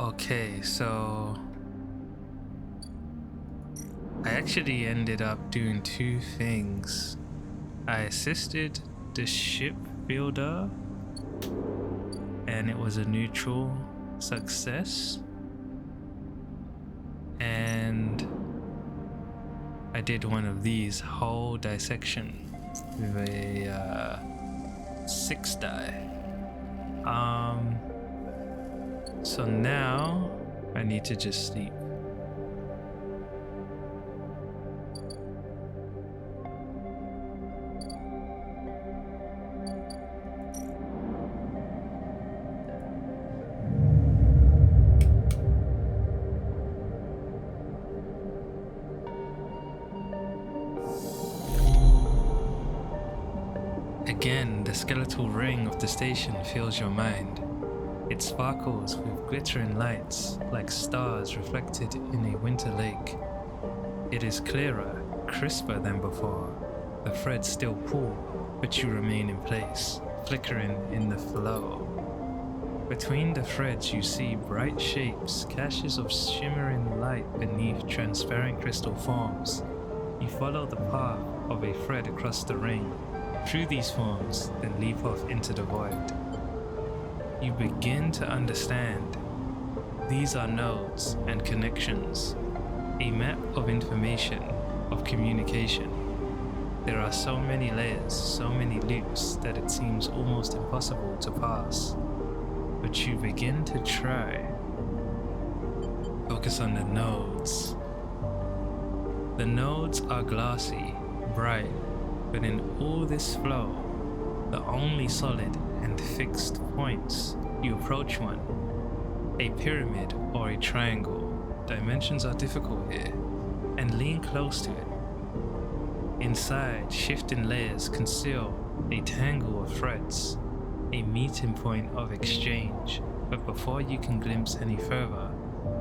Okay, so I actually ended up doing two things. I assisted the ship builder and it was a neutral success. And I did one of these, whole dissection, with a 6 die. So now I need to just sleep. Again, the skeletal ring of the station fills your mind. It sparkles with glittering lights like stars reflected in a winter lake. It is clearer, crisper than before. The threads still pull, but you remain in place, flickering in the flow. Between the threads you see bright shapes, caches of shimmering light beneath transparent crystal forms. You follow the path of a thread across the ring, through these forms, then leap off into the void. You begin to understand. These are nodes and connections, a map of information, of communication. There are so many layers, so many loops that it seems almost impossible to pass. But you begin to try. Focus on the nodes. The nodes are glassy, bright, but in all this flow, the only solid and fixed points, you approach one, a pyramid or a triangle. Dimensions are difficult here, and lean close to it. Inside, shifting layers conceal a tangle of threads, a meeting point of exchange, but before you can glimpse any further,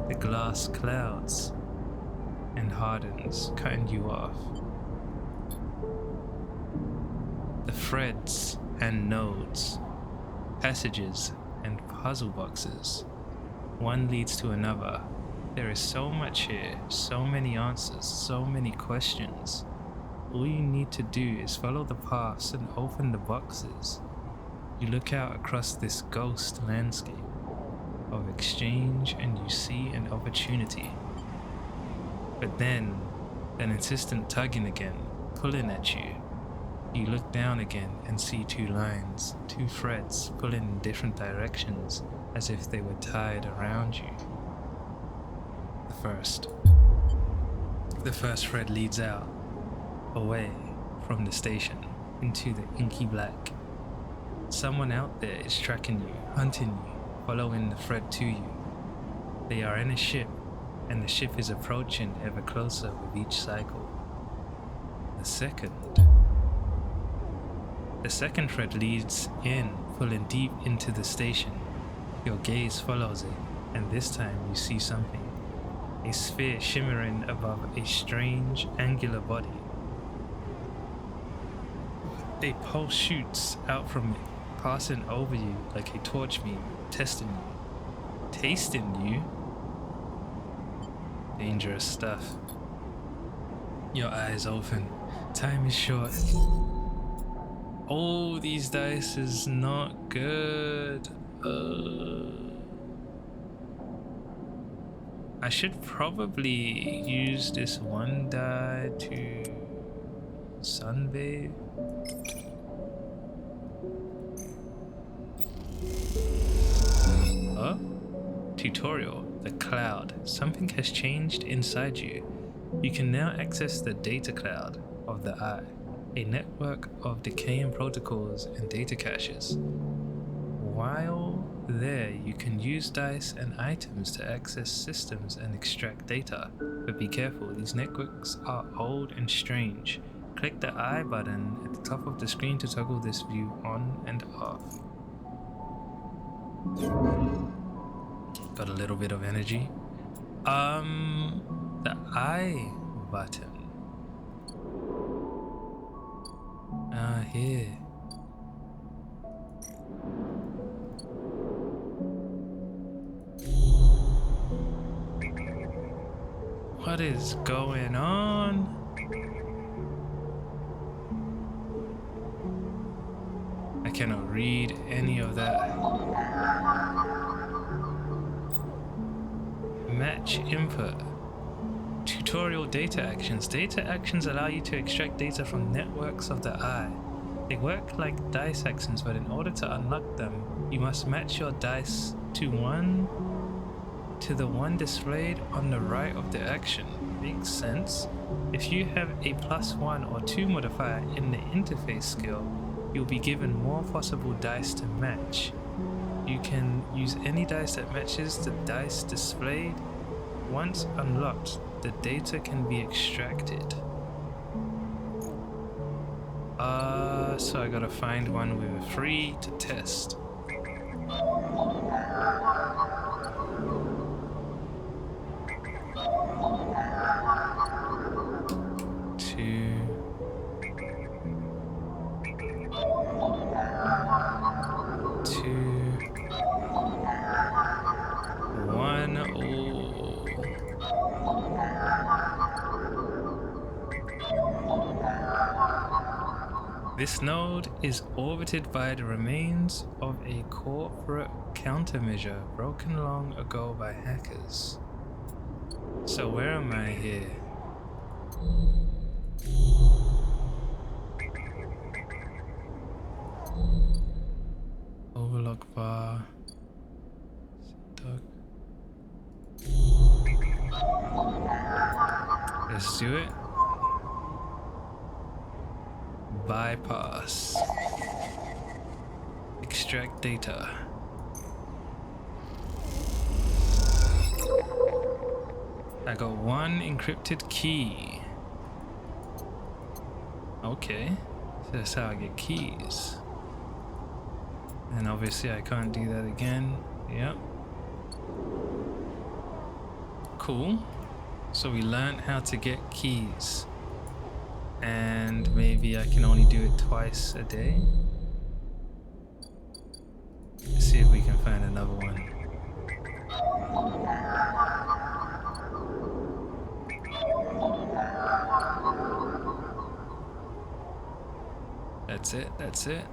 the glass clouds and hardens, cutting you off. The threads and nodes, passages and puzzle boxes. One leads to another. There is so much here, so many answers, so many questions. All you need to do is follow the paths and open the boxes. You look out across this ghost landscape of exchange and you see an opportunity. But then, an insistent tugging again, pulling at you. You look down again and see two lines, two threads pulling in different directions as if they were tied around you. The first thread leads out, away from the station, into the inky black. Someone out there is tracking you, hunting you, following the thread to you. They are in a ship, and the ship is approaching ever closer with each cycle. The second thread leads in, pulling deep into the station. Your gaze follows it, and this time you see something. A sphere shimmering above a strange, angular body. A pulse shoots out from it, passing over you like a torch beam, testing you, tasting you. Dangerous stuff. Your eyes open. Time is short. Oh, these dice is not good. I should probably use this one die to sunbathe. Oh? Tutorial. The cloud. Something has changed inside you. You can now access the data cloud of the eye, a network of decaying protocols and data caches. While there, you can use dice and items to access systems and extract data, but be careful, these networks are old and strange. Click the I button at the top of the screen to toggle this view on and off. Got a little bit of energy. The I button. Here. What is going on? I cannot read any of that. Match input. Tutorial data actions. Data actions allow you to extract data from networks of the eye. They work like dice actions, but in order to unlock them, you must match your dice to the one displayed on the right of the action. Makes sense. If you have a +1 or 2 modifier in the interface skill, you'll be given more possible dice to match. You can use any dice that matches the dice displayed. Once unlocked, the data can be extracted. So I gotta find one with a free to test. This node is orbited by the remains of a corporate countermeasure broken long ago by hackers. So where am I here? Overlock bar. Let's do it. Bypass. Extract data. I got one encrypted key. Okay, so that's how I get keys. And obviously I can't do that again. Yep. Cool. So we learned how to get keys. And maybe I can only do it twice a day. Let's see if we can find another one. That's it, that's it.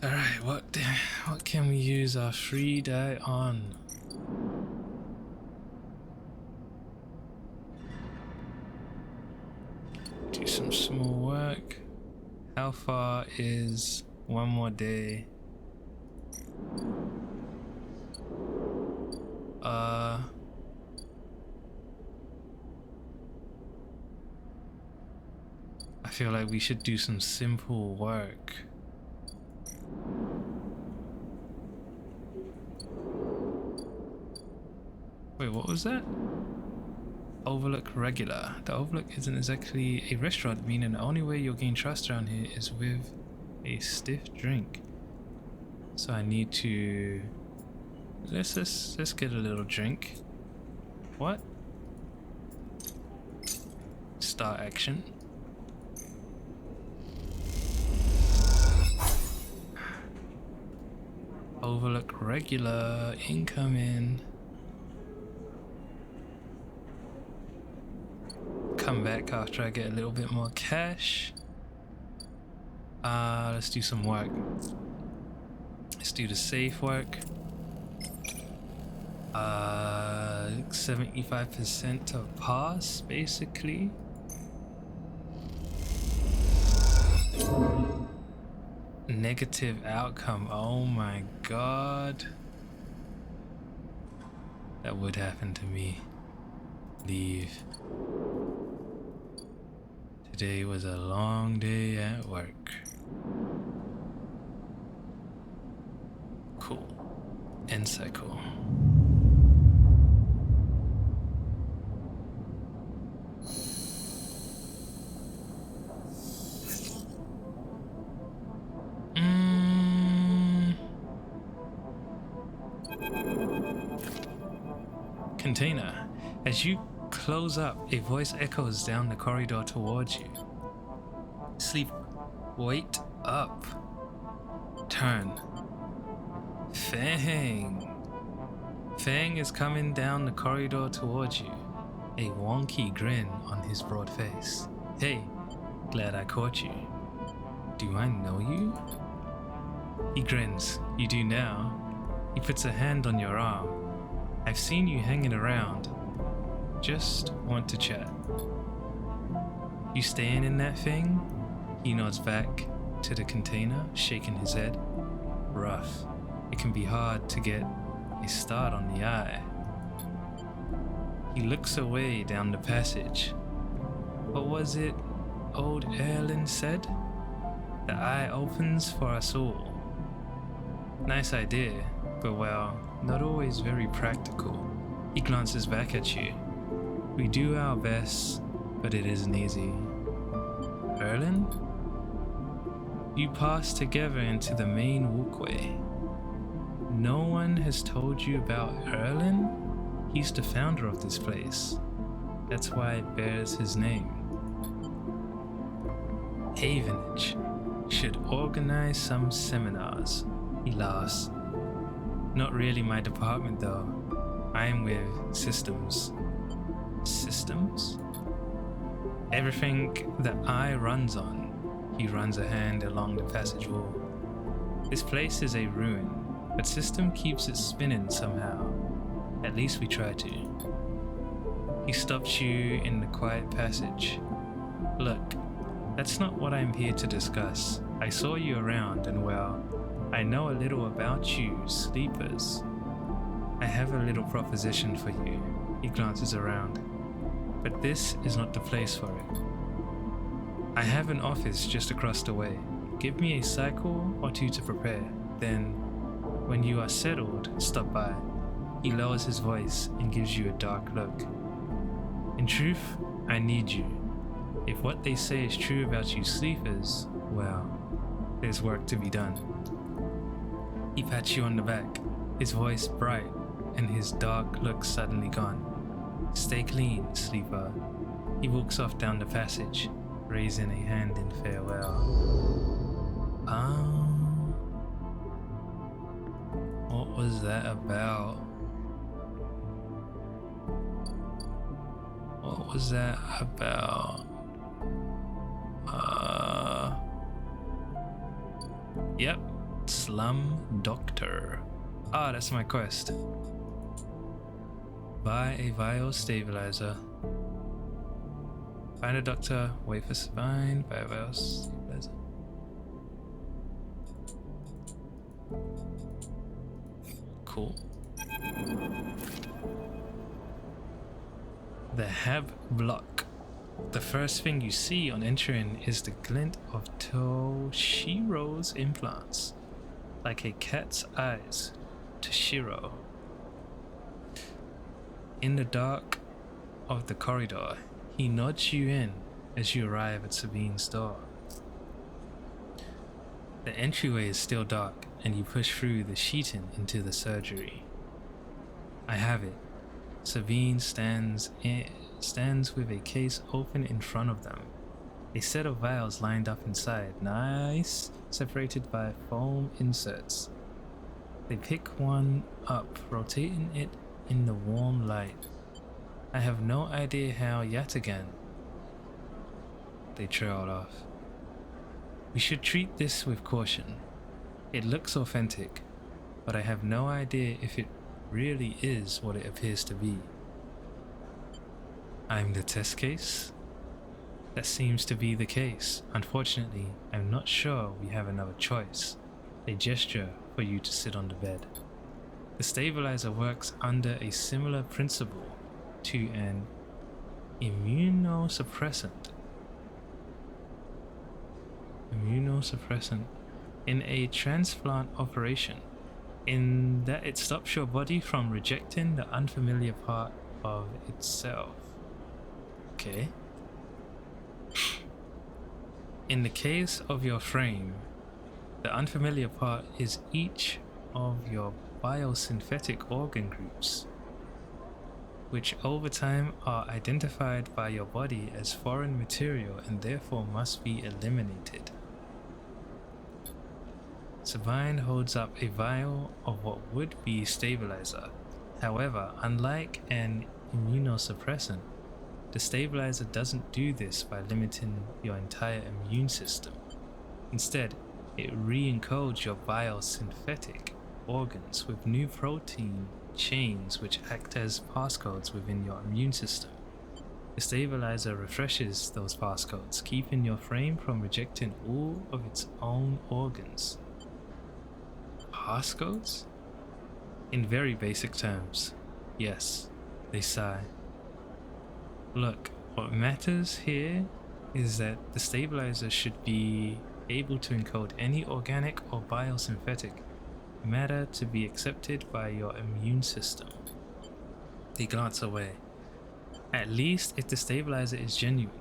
Alright, what can we use our free die on? Do some small work. How far is one more day? I feel like we should do some simple work. Wait, what was that? Overlook regular. The Overlook isn't exactly a restaurant, meaning the only way you'll gain trust around here is with a stiff drink. So I need to... Let's get a little drink. What? Start action. Overlook regular, incoming. Come back after I get a little bit more cash. Let's do some work. Let's do the safe work. 75% to pass, basically. Negative outcome. Oh my god. That would happen to me. Leave. Today was a long day at work. Cool. End cycle. Container. As you close up, a voice echoes down the corridor towards you. Sleep. Wait up. Turn. Fang. Fang is coming down the corridor towards you, a wonky grin on his broad face. Hey, glad I caught you. Do I know you? He grins. You do now. He puts a hand on your arm. I've seen you hanging around. Just want to chat. You staying in that thing? He nods back to the container, shaking his head. Rough. It can be hard to get a start on the eye. He looks away down the passage. What was it old Erlen said? The eye opens for us all. Nice idea, but well, not always very practical. He glances back at you. We do our best, but it isn't easy. Erlen? You pass together into the main walkway. No one has told you about Erlen? He's the founder of this place. That's why it bears his name. Havenage should organize some seminars. He laughs. Not really my department though. I'm with systems. Systems? Everything that I runs on. He runs a hand along the passage wall. This place is a ruin, but system keeps it spinning somehow. At least we try to. He stops you in the quiet passage. Look, that's not what I'm here to discuss. I saw you around and well, I know a little about you, sleepers. I have a little proposition for you. He glances around. But this is not the place for it. I have an office just across the way. Give me a cycle or two to prepare. Then, when you are settled, stop by. He lowers his voice and gives you a dark look. In truth, I need you. If what they say is true about you sleepers, well, there's work to be done. He pats you on the back, his voice bright and his dark look suddenly gone. Stay clean, sleeper. He walks off down the passage, raising a hand in farewell. What was that about? What was that about? Yep, Slum Doctor. That's my quest. Buy a vial stabilizer. Find a doctor, wait for spine, buy a vial stabilizer. Cool. The Heb block. The first thing you see on entering is the glint of Toshiro's implants, like a cat's eyes. Toshiro. In the dark of the corridor, he nods you in as you arrive at Sabine's door. The entryway is still dark, and you push through the sheeting into the surgery. I have it. Sabine stands with a case open in front of them. A set of vials lined up inside, nice, separated by foam inserts. They pick one up, rotating it in the warm light. I have no idea how yet again. They trailed off. We should treat this with caution. It looks authentic, but I have no idea if it really is what it appears to be. I'm the test case? That seems to be the case. Unfortunately, I'm not sure we have another choice. A gesture for you to sit on the bed. The stabilizer works under a similar principle to an immunosuppressant in a transplant operation, in that it stops your body from rejecting the unfamiliar part of itself. Okay. In the case of your frame, the unfamiliar part is each of your biosynthetic organ groups, which over time are identified by your body as foreign material and therefore must be eliminated. Sabine holds up a vial of what would be stabilizer. However, unlike an immunosuppressant, the stabilizer doesn't do this by limiting your entire immune system. Instead, it re-encodes your biosynthetic organs with new protein chains which act as passcodes within your immune system. The stabilizer refreshes those passcodes, keeping your frame from rejecting all of its own organs. Passcodes? In very basic terms, yes, they sigh. Look, what matters here is that the stabilizer should be able to encode any organic or biosynthetic matter to be accepted by your immune system. They glance away. At least if the stabilizer is genuine.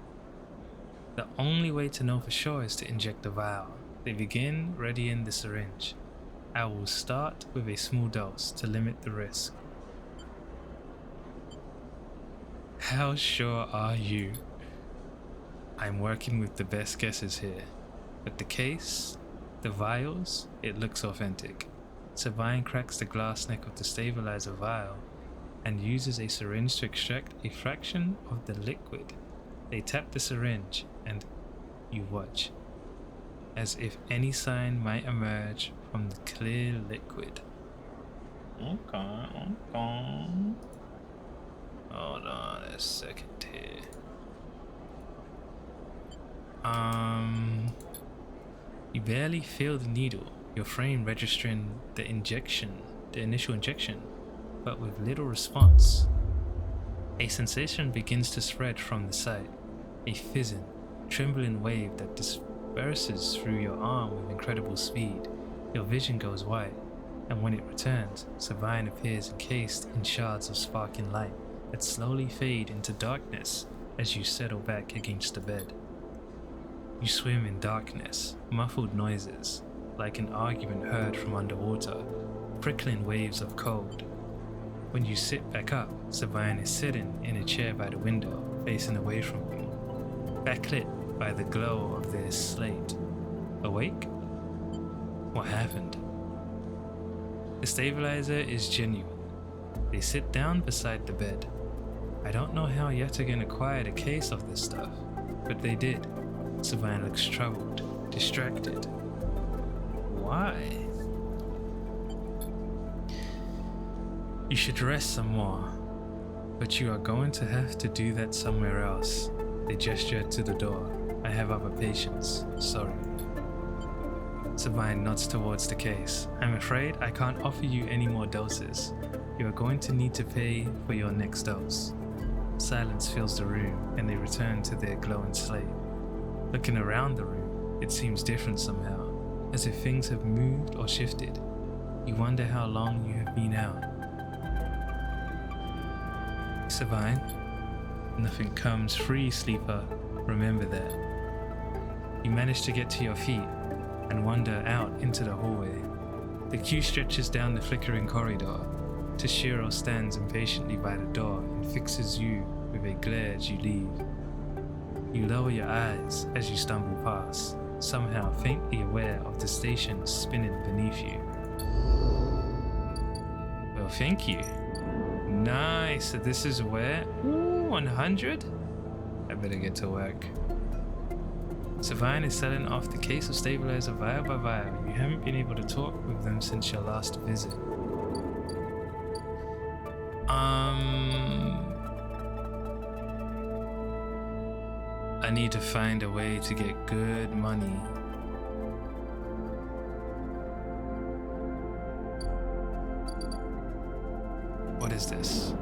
The only way to know for sure is to inject the vial. They begin readying the syringe. I will start with a small dose to limit the risk. How sure are you? I'm working with the best guesses here. But the case, the vials, it looks authentic. Sabine cracks the glass neck of the stabilizer vial and uses a syringe to extract a fraction of the liquid. They tap the syringe and you watch, as if any sign might emerge from the clear liquid. Okay. Hold on a second here. You barely feel the needle, your frame registering the initial injection, but with little response. A sensation begins to spread from the site, a fizzing, trembling wave that disperses through your arm with incredible speed. Your vision goes white, and when it returns, Sabine appears encased in shards of sparking light that slowly fade into darkness as you settle back against the bed. You swim in darkness, muffled noises, like an argument heard from underwater, prickling waves of cold. When you sit back up, Sabine is sitting in a chair by the window, facing away from you, backlit by the glow of their slate. Awake? What happened? The stabilizer is genuine. They sit down beside the bed. I don't know how Yatagan acquired a case of this stuff, but they did. Sabine looks troubled, distracted. Why? You should rest some more, but you are going to have to do that somewhere else. They gesture to the door. I have other patients, sorry. Sabine nods towards the case. I'm afraid I can't offer you any more doses. You are going to need to pay for your next dose. Silence fills the room, and they return to their glowing slate. Looking around the room, it seems different somehow, as if things have moved or shifted. You wonder how long you have been out. Sabine, nothing comes free, sleeper. Remember that. You manage to get to your feet and wander out into the hallway. The queue stretches down the flickering corridor. Toshiro stands impatiently by the door and fixes you with a glare as you leave. You lower your eyes as you stumble past, somehow faintly aware of the station spinning beneath you. Well, thank you. Nice, so this is where? Ooh, 100? I better get to work. Sabine is selling off the case of stabilizer vial by vial. You haven't been able to talk with them since your last visit. I need to find a way to get good money. What is this?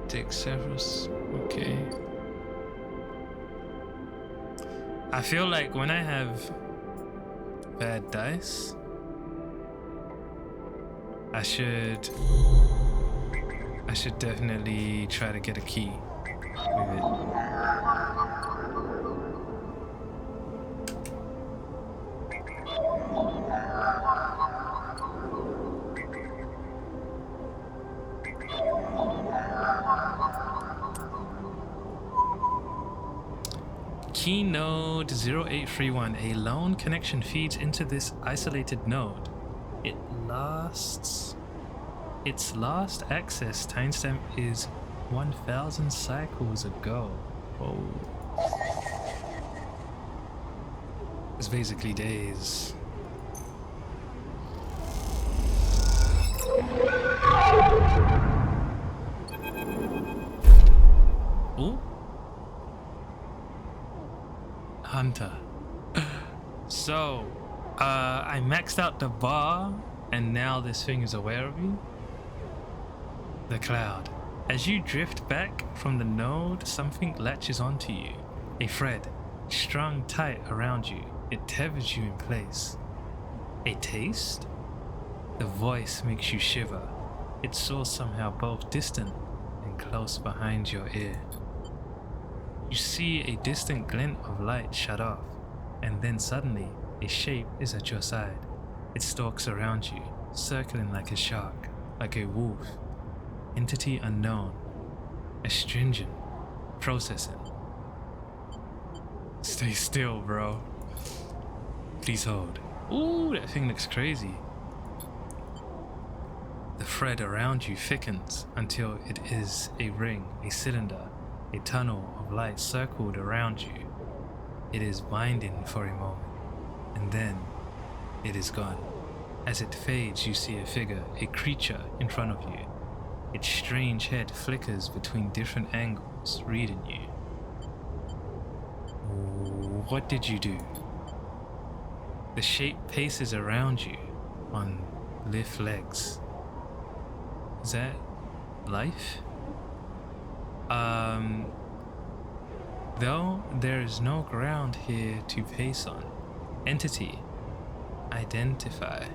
Take several. Okay. I feel like when I have bad dice, I should definitely try to get a key with it. Key node 0831. A lone connection feeds into this isolated node. It lasts Its last access timestamp is 1000 cycles ago. Oh. It's basically days. Ooh. Hunter. So, I maxed out the bar, and now this thing is aware of me. The cloud. As you drift back from the node, something latches onto you. A thread, strung tight around you. It tethers you in place. A taste? The voice makes you shiver. Its source somehow both distant and close behind your ear. You see a distant glint of light shut off, and then suddenly a shape is at your side. It stalks around you, circling like a shark, like a wolf. Entity unknown. Astringent. Processing. Stay still, bro. Please hold. Ooh, that thing looks crazy. The thread around you thickens until it is a ring, a cylinder, a tunnel of light circled around you. It is binding for a moment, and then it is gone. As it fades, you see a figure, a creature in front of you. Its strange head flickers between different angles, reading you. What did you do? The shape paces around you on lithe legs. Is that life? Though there is no ground here to pace on. Entity. Identify.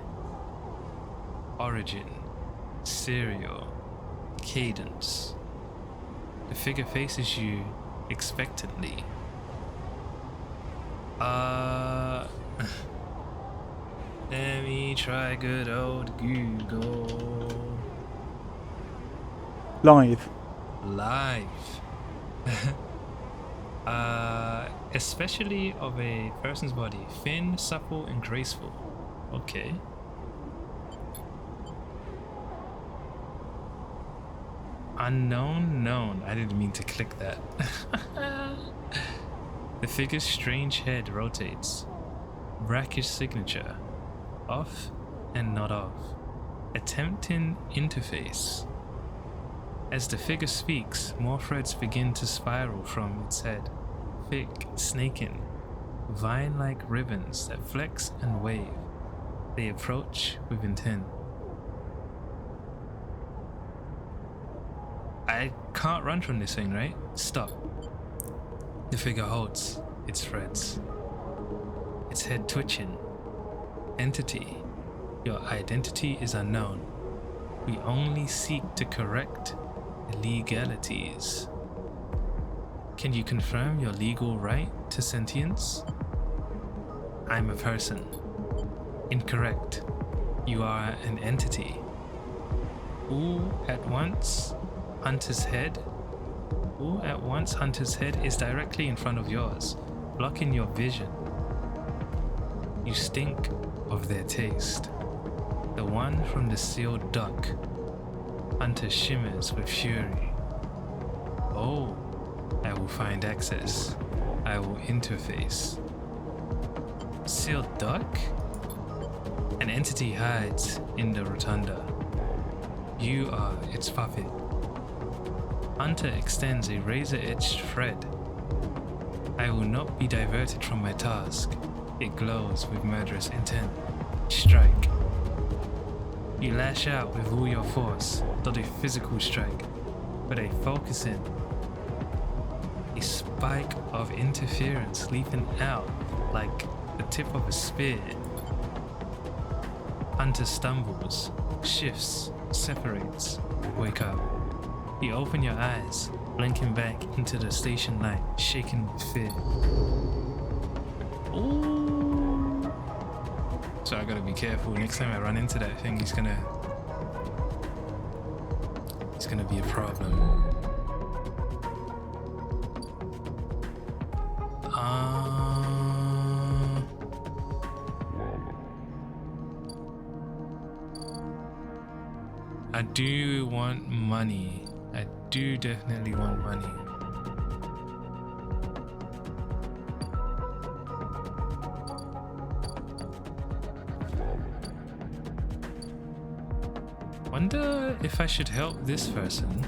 Origin. Serial. Cadence. The figure faces you expectantly. Let me try good old Google. Live. Especially of a person's body. Thin, supple, and graceful. Okay. Unknown known. I didn't mean to click that. The figure's strange head rotates. Brackish signature. Off and not off. Attempting interface. As the figure speaks, more threads begin to spiral from its head. Thick, snaking, vine-like ribbons that flex and wave. They approach with intent. I can't run from this thing, right? Stop. The figure holds its threads. Its head twitching. Entity. Your identity is unknown. We only seek to correct illegalities. Can you confirm your legal right to sentience? I'm a person. Incorrect. You are an entity. All at once, Hunter's head is directly in front of yours, blocking your vision. You stink of their taste. The one from the sealed duck. Hunter shimmers with fury. Oh, I will find access. I will interface. Sealed duck? An entity hides in the rotunda. You are its puppet. Hunter extends a razor-edged thread. I will not be diverted from my task. It glows with murderous intent. Strike. You lash out with all your force, not a physical strike, but a focusing. A spike of interference leaping out like the tip of a spear. Hunter stumbles, shifts, separates. Wake up. You open your eyes, blinking back into the station light, shaking with fear. Ooh. So I gotta be careful. Next time I run into that thing, he's gonna be a problem. I do want money. I do definitely want money. Wonder if I should help this person.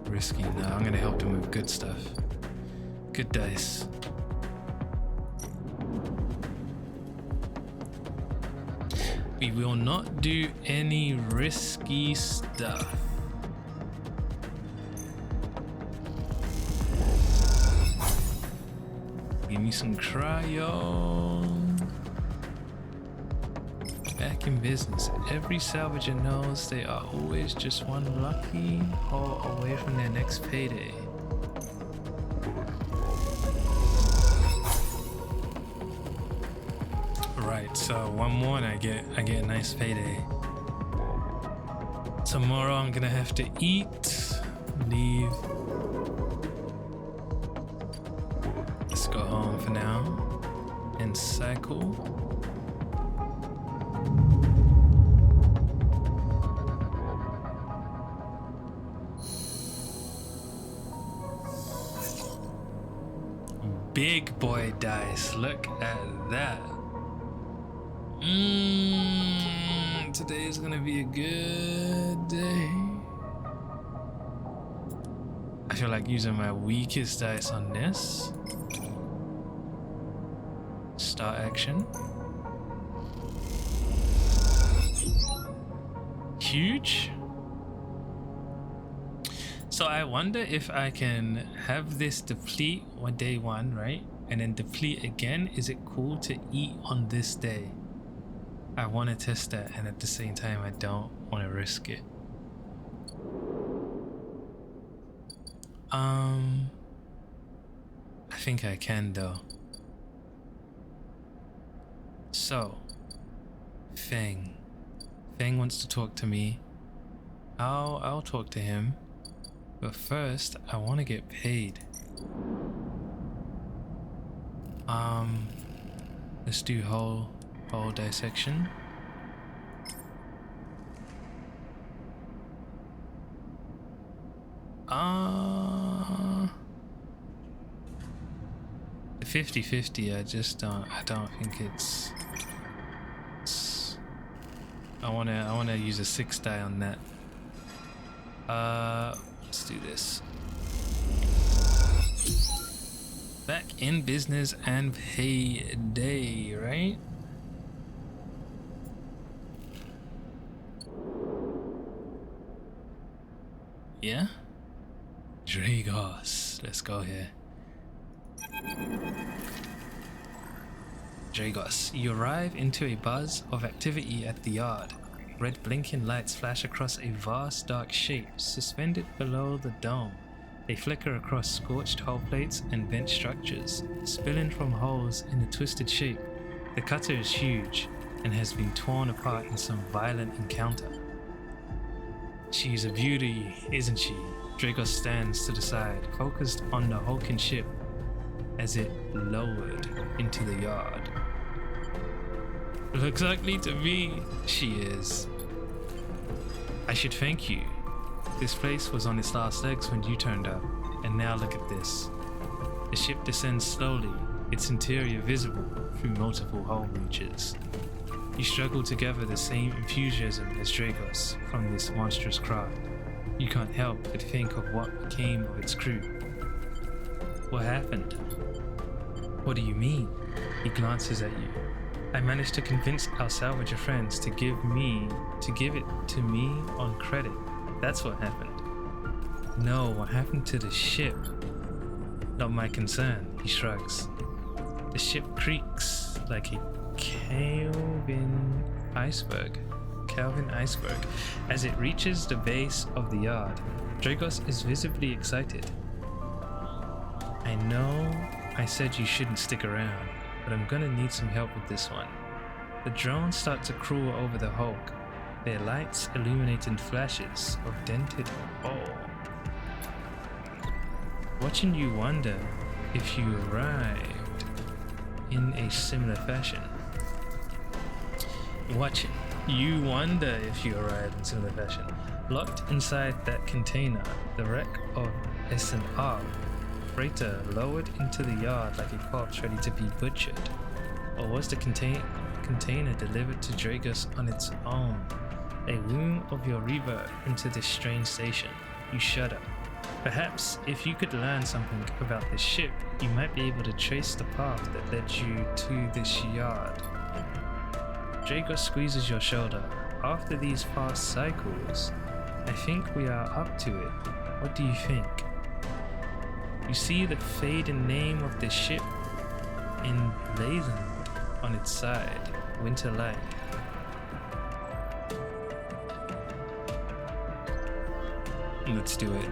Risky. No, I'm gonna help them with good stuff. Good dice. We will not do any risky stuff. Give me some cryo. Back in business. Every salvager knows they are always just one lucky haul away from their next payday. Right, so one more and I get a nice payday. Tomorrow I'm gonna have to eat, leave. Let's go home for now and cycle. Big boy dice, look at that. Today is gonna be a good day. I feel like using my weakest dice on this. Start action. Huge. So I wonder if I can have this deplete on day one, right? And then deplete again. Is it cool to eat on this day? I want to test that, and at the same time I don't want to risk it. I think I can though. So Feng wants to talk to me. I'll talk to him, but first I want to get paid. Let's do whole dissection. The 50-50, I don't think it's I wanna use a 6 die on that. Let's do this. Back in business and payday, right? Yeah? Dragos. Let's go here. Dragos. You arrive into a buzz of activity at the yard. Red blinking lights flash across a vast dark shape suspended below the dome. They flicker across scorched hull plates and bent structures, spilling from holes in a twisted shape. The cutter is huge and has been torn apart in some violent encounter. She's a beauty, isn't she? Dragos stands to the side, focused on the hulking ship as it lowered into the yard. Looks ugly to me. She is. I should thank you. This place was on its last legs when you turned up, and now look at this. The ship descends slowly, its interior visible through multiple hull breaches. You struggle to gather the same enthusiasm as Dragos from this monstrous craft. You can't help but think of what became of its crew. What happened? What do you mean? He glances at you. I managed to convince our salvager friends to give it to me on credit. That's what happened. No, what happened to the ship? Not my concern, he shrugs. The ship creaks like a Kelvin iceberg as it reaches the base of the yard. Dragos is visibly excited. I know I said you shouldn't stick around, but I'm gonna need some help with this one. The drones start to crawl over the hulk, their lights illuminating flashes of dented hull. Watching you wonder if you arrived in a similar fashion. Watch it. You wonder if you arrive in similar fashion. Locked inside that container, the wreck of S&R, freighter lowered into the yard like a corpse ready to be butchered. Or was the container delivered to Dragos on its own? A womb of your rebirth into this strange station. You shudder. Perhaps if you could learn something about this ship, you might be able to trace the path that led you to this yard. Dragos squeezes your shoulder. After these past cycles, I think we are up to it. What do you think? You see the fading name of the ship emblazoned on its side, Winter Light. Let's do it.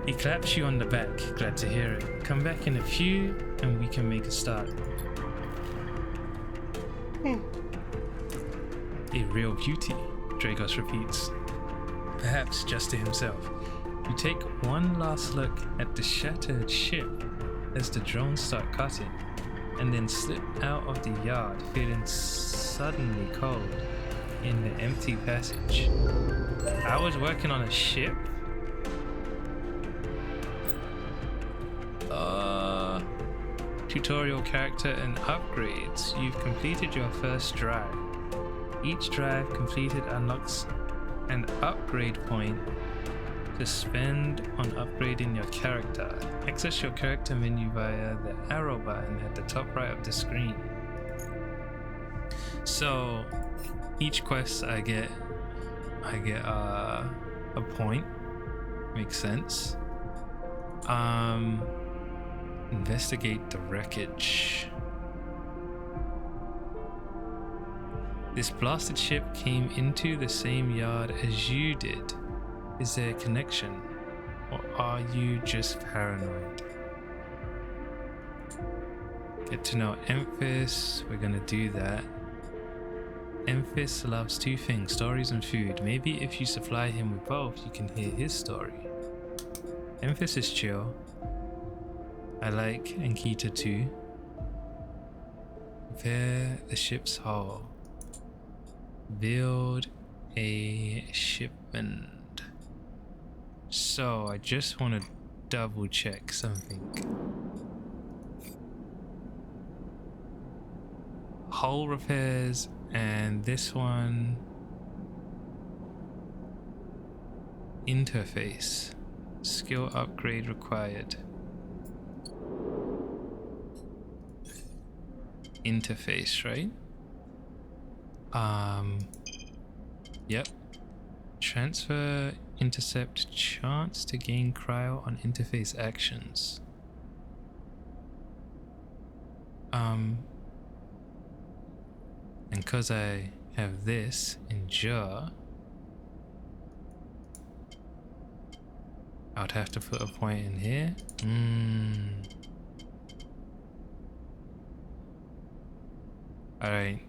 He claps you on the back, glad to hear it. Come back in a few and we can make a start. A real beauty, Dragos repeats, perhaps just to himself. You take one last look at the shattered ship as the drones start cutting, and then slip out of the yard, feeling suddenly cold in the empty passage. I was working on a ship? Tutorial character and upgrades. You've completed your first drive. Each drive completed unlocks an upgrade point to spend on upgrading your character. Access your character menu via the arrow button at the top right of the screen. So each quest I get a point. Makes sense. Investigate the wreckage. This blasted ship came into the same yard as you did. Is there a connection? Or are you just paranoid? Get to know Emphis. We're gonna do that. Emphis loves two things, stories and food. Maybe if you supply him with both, you can hear his story. Emphis is chill. I like Ankita too. Repair the ship's hull. Build a shipment. So I just want to double check something. Hull repairs, and this one interface. Skill upgrade required. Interface, right? Yep. Transfer, intercept, chance to gain cryo on interface actions. And cause I have this endure, I would have to put a point in here. Alright,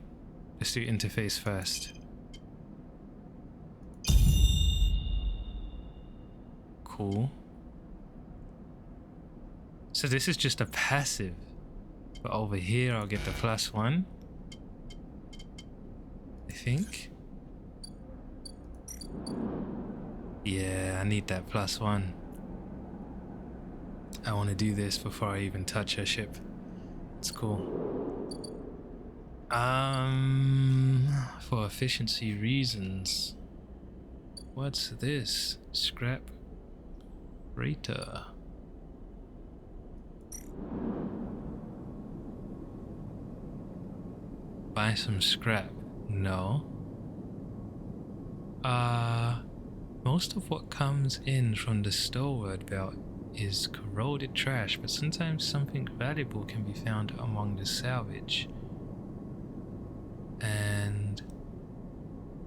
let's do interface first. Cool. So this is just a passive, but over here I'll get the +1. I think. Yeah, I need that +1. I want to do this before I even touch her ship. It's cool. For efficiency reasons. What's this? Scrap freighter. Buy some scrap. No. Most of what comes in from the stowaway belt is corroded trash, but sometimes something valuable can be found among the salvage. And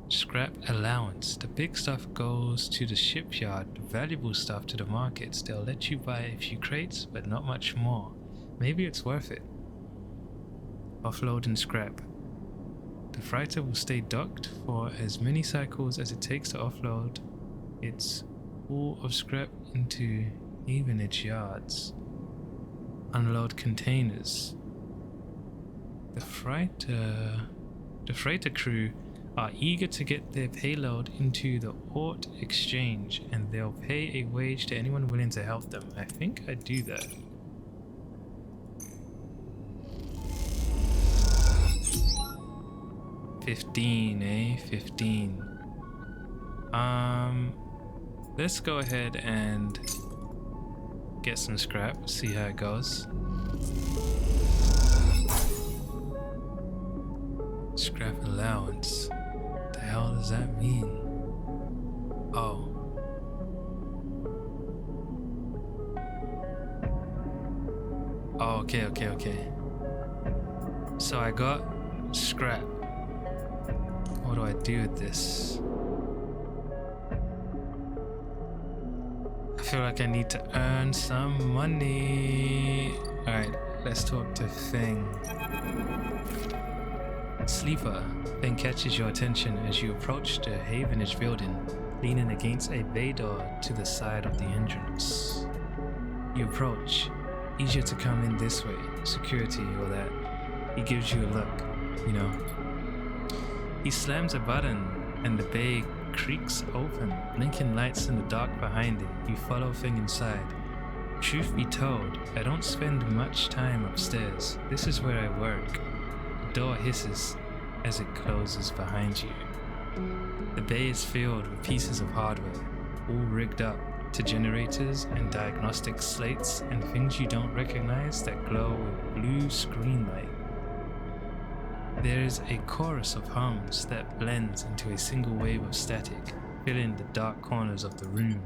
scrap allowance. The big stuff goes to the shipyard, the valuable stuff to the markets. They'll let you buy a few crates, but not much more. Maybe it's worth it. Offload and scrap. The freighter will stay docked for as many cycles as it takes to offload its full of scrap into evenage yards. Unload containers. The The freighter crew are eager to get their payload into the Ort exchange, and they'll pay a wage to anyone willing to help them. I think I do that. $15, 15. Let's go ahead and get some scrap, see how it goes. Scrap allowance. What the hell does that mean? Oh. Oh, okay. So I got scrap. What do I do with this? I feel like I need to earn some money. Alright, let's talk to Feng. Sleeper. Feng catches your attention as you approach the Havenage building, leaning against a bay door to the side of the entrance. You approach. Easier to come in this way. Security or that. He gives you a look, you know. He slams a button and the bay creaks open, blinking lights in the dark behind it. You follow Feng inside. Truth be told, I don't spend much time upstairs. This is where I work. The door hisses as it closes behind you. The bay is filled with pieces of hardware, all rigged up to generators and diagnostic slates and things you don't recognize that glow with blue screen light. There is a chorus of hums that blends into a single wave of static, filling the dark corners of the room.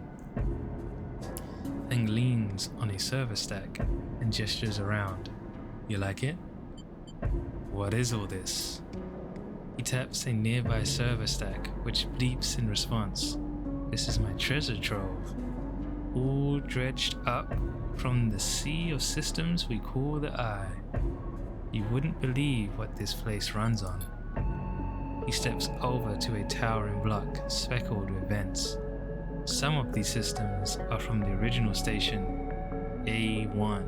Feng leans on a server stack and gestures around. You like it? What is all this? He taps a nearby server stack, which bleeps in response. This is my treasure trove, all dredged up from the sea of systems we call the Eye. You wouldn't believe what this place runs on. He steps over to a towering block speckled with vents. Some of these systems are from the original station, A1.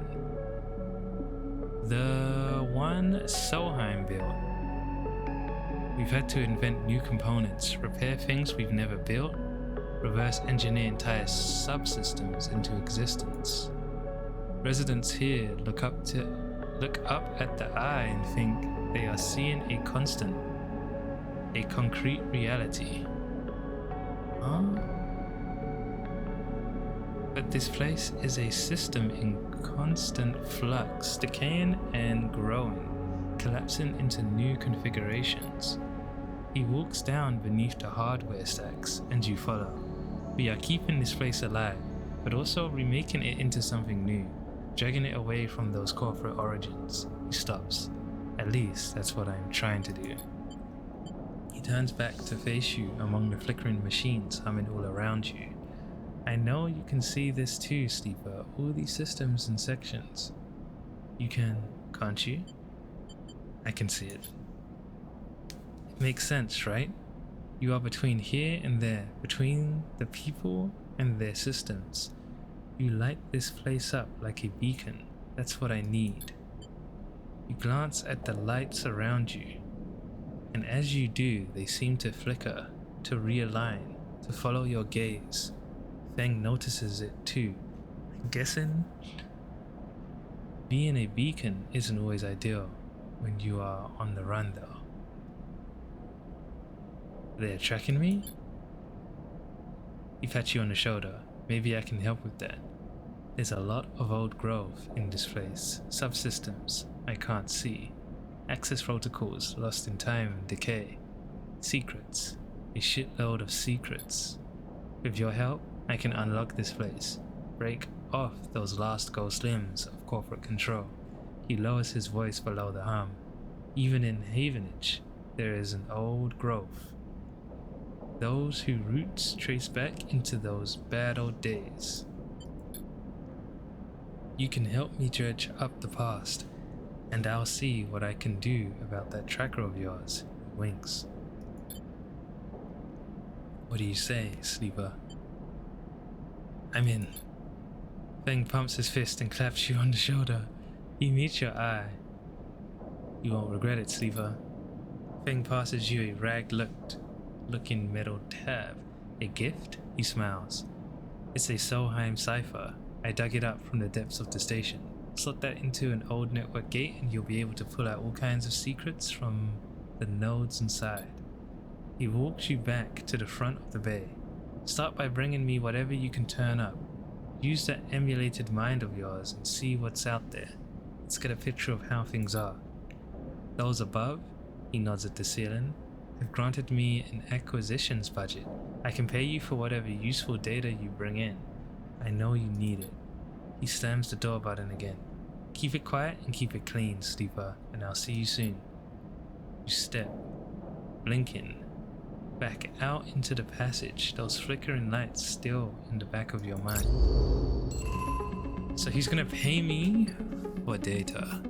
The one Solheim built. We've had to invent new components, repair things we've never built, reverse engineer entire subsystems into existence. Residents here look up at the Eye and think they are seeing a concrete reality. Huh? But this place is a system in constant flux, decaying and growing, collapsing into new configurations. He walks down beneath the hardware stacks, and you follow. We are keeping this place alive, but also remaking it into something new, dragging it away from those corporate origins. He stops. At least that's what I'm trying to do. He turns back to face you among the flickering machines humming all around you. I know you can see this too, Sleeper, all these systems and sections. You can, can't you? I can see it. It makes sense, right? You are between here and there, between the people and their systems. You light this place up like a beacon. That's what I need. You glance at the lights around you, and as you do, they seem to flicker, to realign, to follow your gaze. Feng notices it too. I'm guessing being a beacon isn't always ideal when you are on the run though. They're tracking me? He pats you on the shoulder. Maybe I can help with that. There's a lot of old growth in this place, subsystems I can't see, access protocols lost in time and decay, secrets, a shitload of secrets. With your help, I can unlock this place, break off those last ghost limbs of corporate control. He lowers his voice below the hum. Even in Havenage, there is an old growth. Those whose roots trace back into those bad old days. You can help me dredge up the past, and I'll see what I can do about that tracker of yours. He winks. What do you say, Sleeper? I'm in. Feng pumps his fist and claps you on the shoulder. He meets your eye. You won't regret it, Sleeper. Feng passes you a rag-looking metal tab. A gift? He smiles. It's a Solheim cipher. I dug it up from the depths of the station. Slot that into an old network gate and you'll be able to pull out all kinds of secrets from the nodes inside. He walks you back to the front of the bay. Start by bringing me whatever you can turn up. Use that emulated mind of yours and see what's out there. Let's get a picture of how things are. Those above, he nods at the ceiling, have granted me an acquisitions budget. I can pay you for whatever useful data you bring in. I know you need it. He slams the door button again. Keep it quiet and keep it clean, sleeper, and I'll see you soon. You step, blinking, back out into the passage, those flickering lights still in the back of your mind. So he's gonna pay me for data.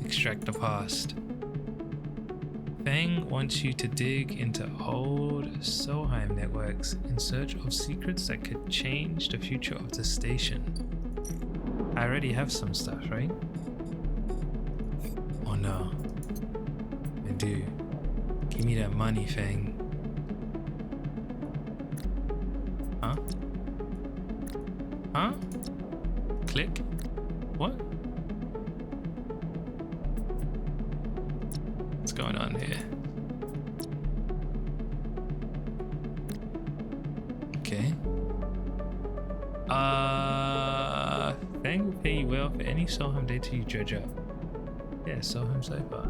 Extract the past. Fang wants you to dig into old Solheim networks in search of secrets that could change the future of the station. I already have some stuff, right? Oh no. I do. Give me that money, Fang. Huh? Huh? Click? What? What's going on here? Okay. Fang will pay you well for any Solheim data you dredge up. Yeah, Solheim cipher.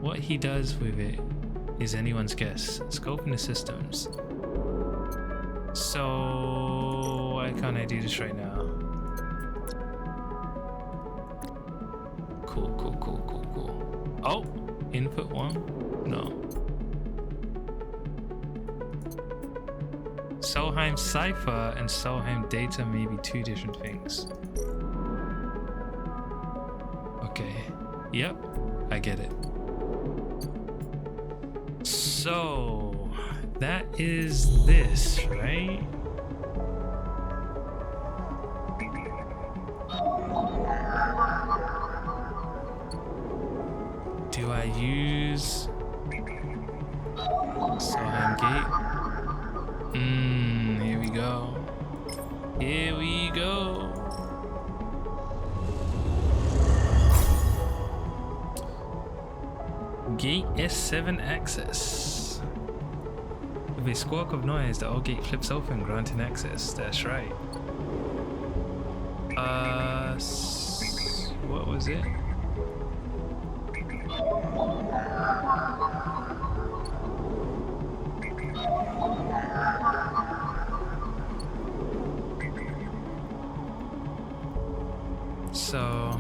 What he does with it is anyone's guess. Scoping the systems. So why can't I do this right now? Cool. Oh, input one? No. Solheim cipher and Solheim data may be two different things. Okay. Yep, I get it. So that is this, right? Do I use Solheim gate? Here we go. Here we go. Gate S7 access. With a squawk of noise, the old gate flips open, granting access. That's right. What was it? So,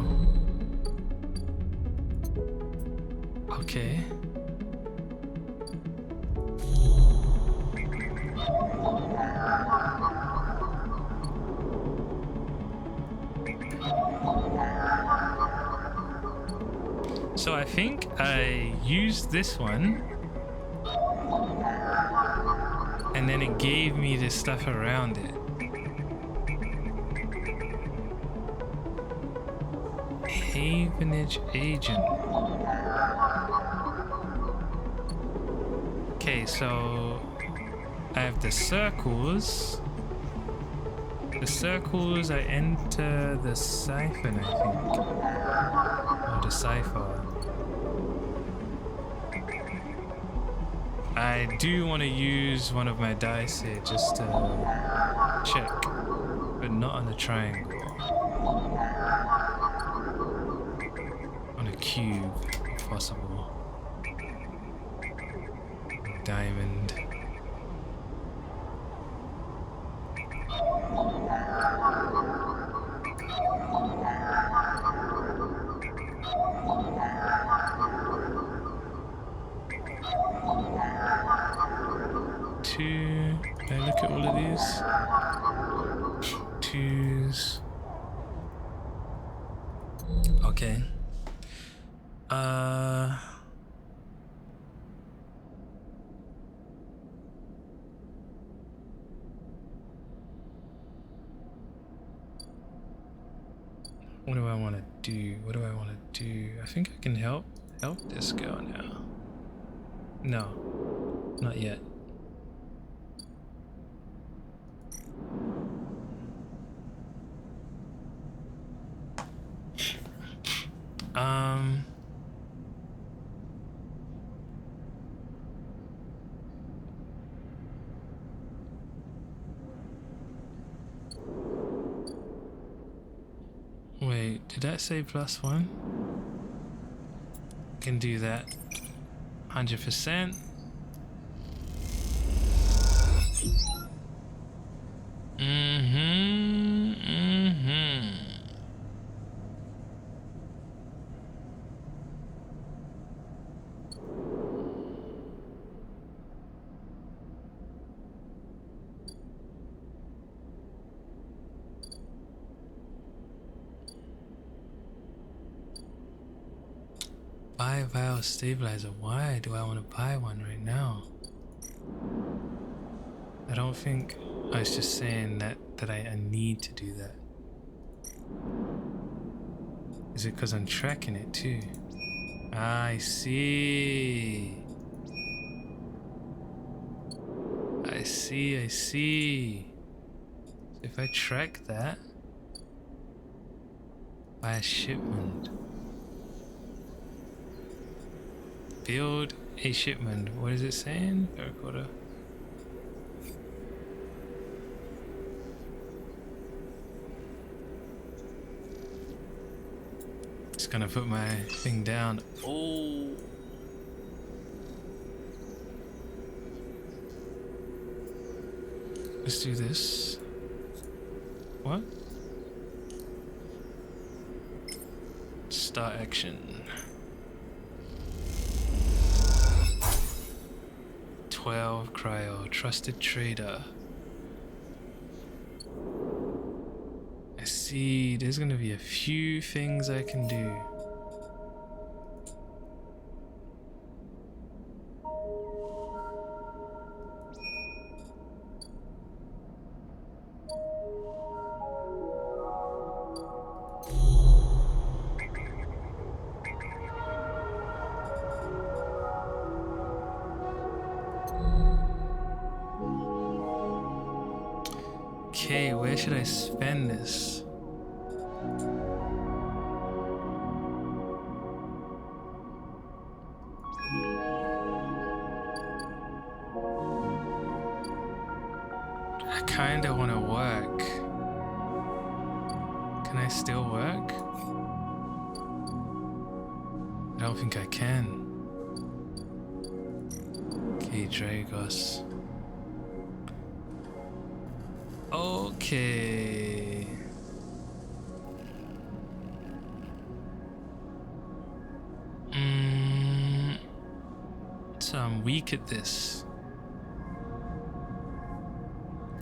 okay. So I think I used this one and then it gave me this stuff around it. Havenage agent. Okay, so I have the circles. The circles, I enter the siphon, I think. Or the cipher. I do want to use one of my dice here just to check, but not on a triangle. On a cube, if possible. A diamond. Two. Can I look at all of these? Twos. Okay. What do I want to do? What do I want to do? I think I can help this girl now. No, not yet. Wait, did that say +1? Can do that. 100%. Buy a vial stabilizer. Why do I want to buy one right now? I don't think I was just saying that I need to do that. Is it because I'm tracking it too? I see. I see. So if I track that by a shipment. Build a shipment. What is it saying? Terracotta. Just gonna put my thing down. Oh. Let's do this. What? Start action. 12 cryo, trusted trader. I see, there's gonna be a few things I can do. Okay, where should I spend this? I kinda wanna work. Can I still work? I don't think I can. Okay, Dragos. Okay. So I'm weak at this.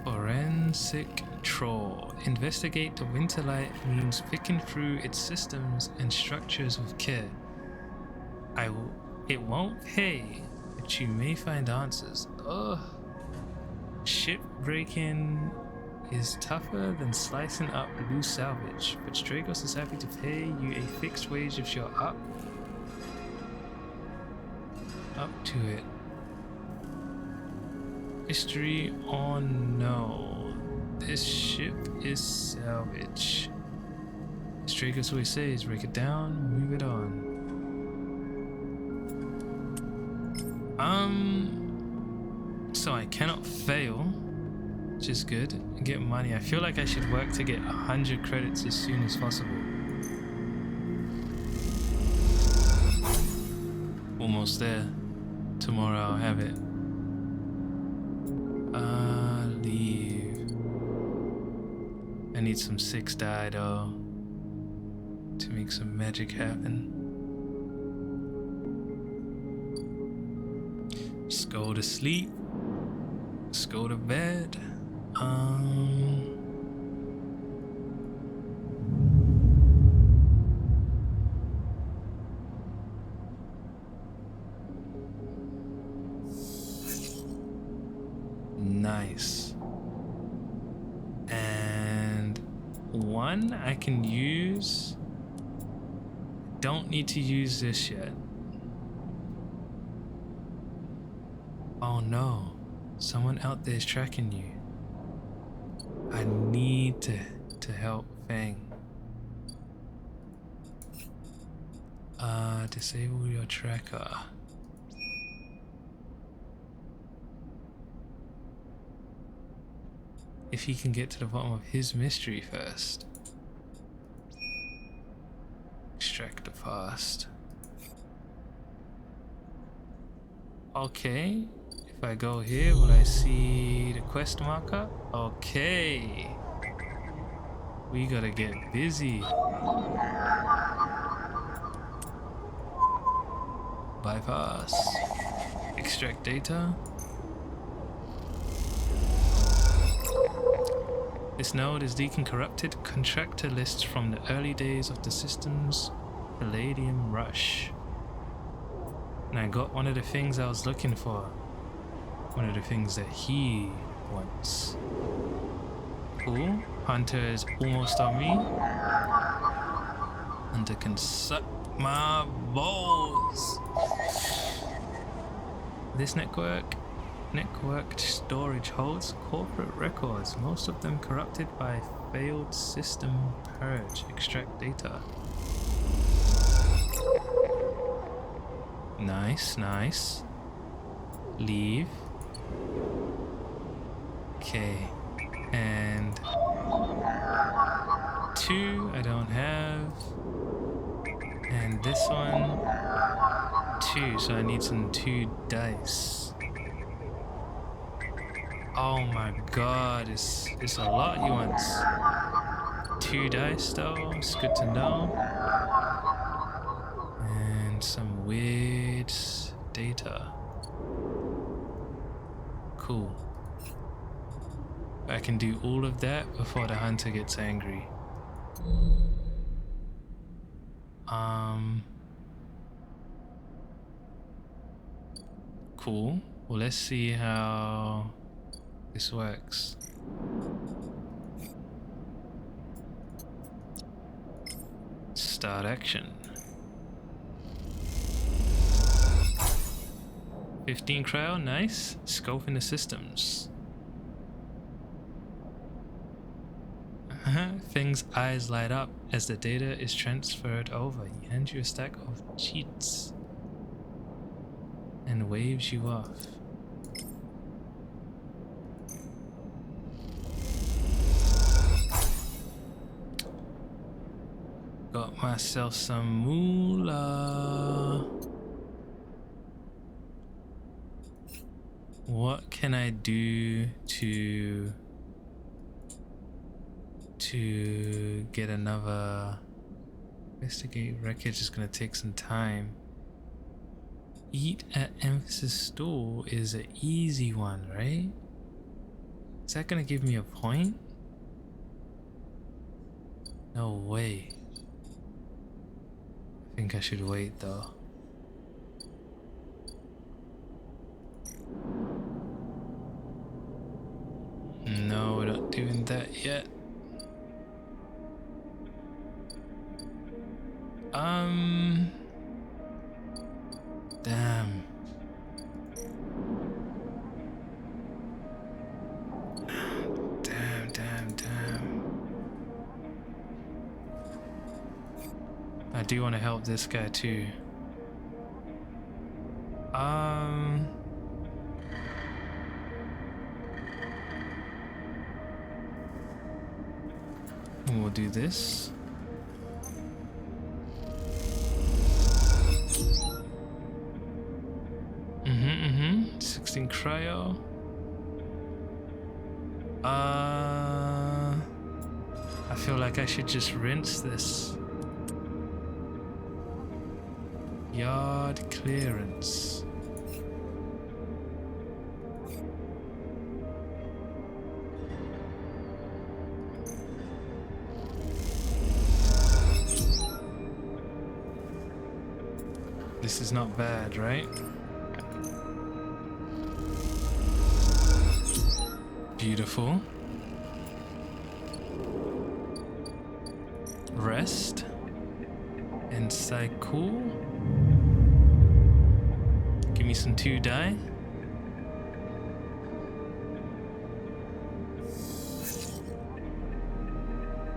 Forensic troll. Investigate the winterlight means picking through its systems and structures with care. It won't pay, but you may find answers. Ugh. Ship breaking is tougher than slicing up loose salvage, but Dragos is happy to pay you a fixed wage if you're up to it. History on no. This ship is salvage. As Dragos always says, break it down, move it on. So I cannot fail, which is good. And get money. I feel like I should work to get 100 credits as soon as possible. Almost there. Tomorrow I'll have it. Leave. I need some 6 die though to make some magic happen. Just go to sleep. Just go to bed. Nice. And one I can use. Don't need to use this yet. Oh no, someone out there is tracking you. I need to help Fang. Disable your tracker. If he can get to the bottom of his mystery first. Extract the past. Okay. If I go here, will I see the quest marker? Okay. We gotta get busy. Bypass. Extract data. This node is decorrupted contractor lists from the early days of the system's Palladium Rush. And I got one of the things I was looking for. One of the things that he wants. Cool. Hunter is almost on me. Hunter can suck my balls. This networked storage holds corporate records, most of them corrupted by failed system purge. Extract data. Nice, nice. Leave. Okay. And 2 I don't have. And this one 2, so I need some 2 dice. Oh my god, it's a lot he wants. 2 dice though, it's good to know. And some weird data. Cool. I can do all of that before the hunter gets angry. Cool. Well, let's see how this works. Start action. 15 cryo, nice. Scoping the systems. Fing's eyes light up as the data is transferred over. He hands you a stack of cheats and waves you off. Got myself some moolah. What can I do to get another? Investigate wreckage is gonna take some time. Eat at Emphasis Store is an easy one, right? Is that gonna give me a point? No way. I think I should wait though. No, we're not doing that yet. Damn. Damn. I do want to help this guy too. We'll do this. 16 cryo. I feel like I should just rinse this. Yard clearance. This is not bad, right? Beautiful. rest and cycle. Give me some 2 die.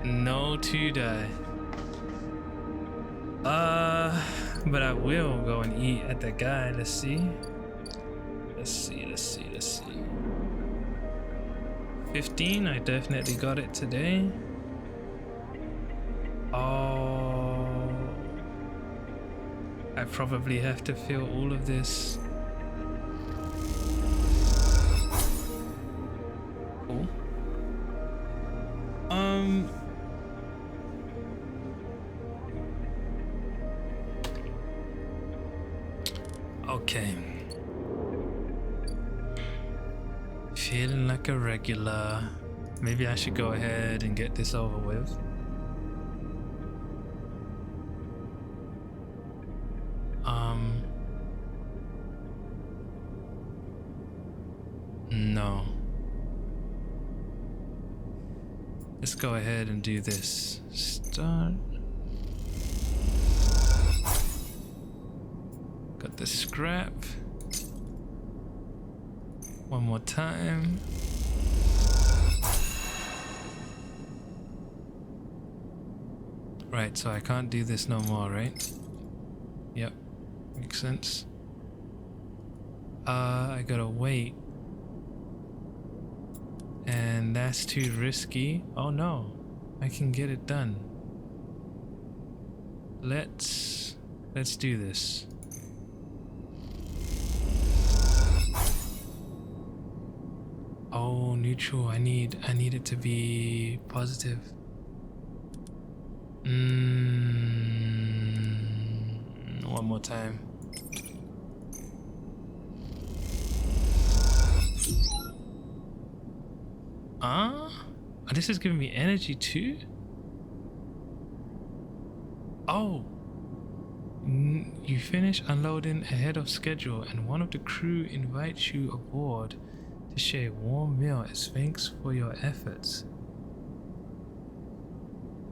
No 2 die. But I will go and eat at the guy. Let's see. 15, I definitely got it today. Oh, I probably have to fill all of this. Cool. Okay. Feeling like a regular. Maybe I should go ahead and get this over with. No. Let's go ahead and do this. Start. Got the scrap. One more time. Right, so I can't do this no more, right? Yep, makes sense. I gotta wait. And that's too risky. Oh no, I can get it done. Let's do this. Oh, neutral. I need it to be positive. One more time. This is giving me energy too? Oh. You finish unloading ahead of schedule and one of the crew invites you aboard to share a warm meal as thanks for your efforts.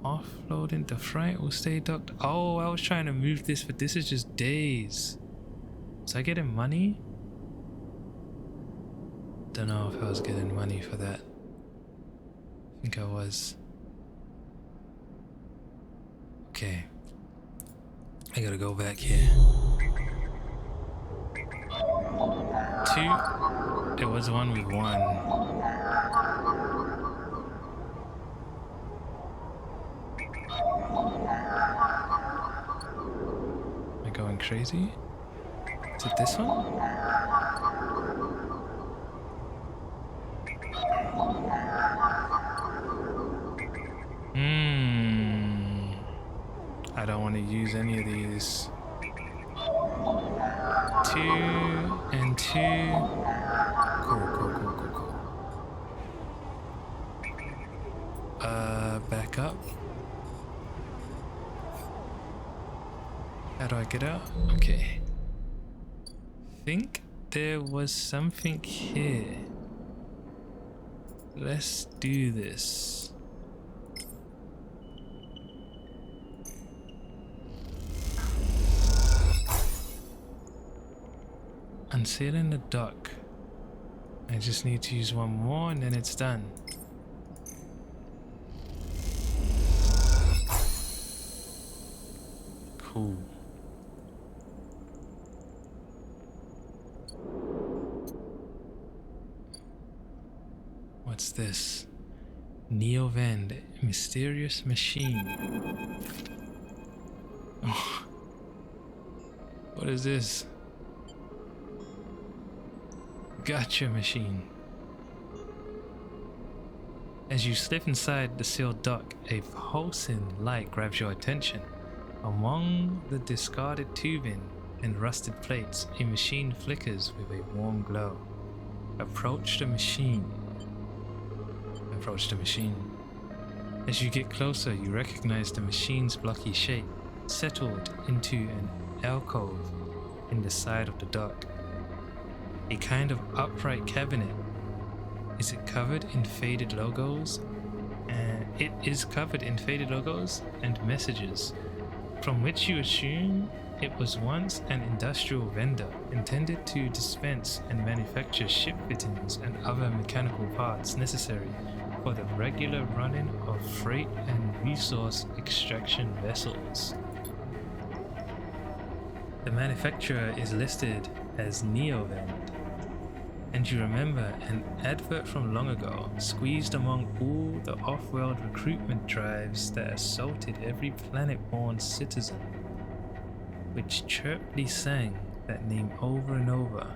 Offloading the freight will stay docked. Oh, I was trying to move this, but this is just days. Was I getting money? Don't know if I was getting money for that. I think I was. Okay. I gotta go back here. 2. There was one with 1. Am I going crazy? Is it this one? I don't want to use any of these. 2 and 2. Cool. Back up. How do I get out? Okay. Think there was something here. Let's do this. Unsealing the dock. I just need to use one more and then it's done. Cool. What's this? Neovend, mysterious machine. Oh. What is this? Gacha machine. As you slip inside the sealed dock, a pulsing light grabs your attention. Among the discarded tubing and rusted plates, a machine flickers with a warm glow. Approach the machine. As you get closer, you recognize the machine's blocky shape, settled into an alcove in the side of the dock. A kind of upright cabinet. Is it covered in faded logos? And it is covered in faded logos and messages, from which you assume it was once an industrial vendor intended to dispense and manufacture ship fittings and other mechanical parts necessary for the regular running of freight and resource extraction vessels. The manufacturer is listed as Neovend, and you remember an advert from long ago squeezed among all the off-world recruitment drives that assaulted every planet-born citizen, which chirpily sang that name over and over.